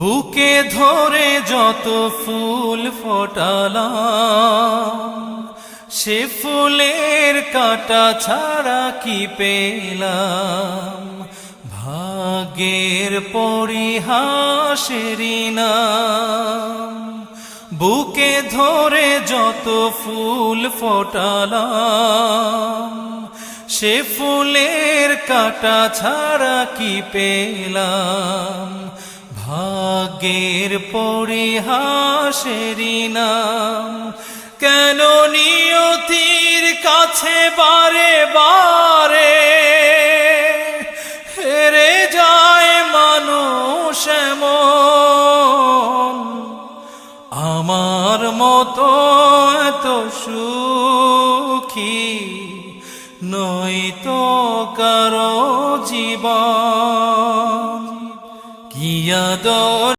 বুকে ধরে যত ফুল ফোটালাম, সে ফুলের কাঁটা ছাড়া কি পেলাম। ভাগ্যের পরিহাসেরই নাম। বুকে ধরে যত ফুল ফোটালাম, সে ফুলের কাঁটা ছাড়া কি পেলাম। ভাগ্যের পরিহাসেরই নাম। কেন নিয়তির কাছে বারে বারে হেরে যায় মানুষ এমন। আমার মতো এত সুখী নয়তো কারো জীবন। কি আদর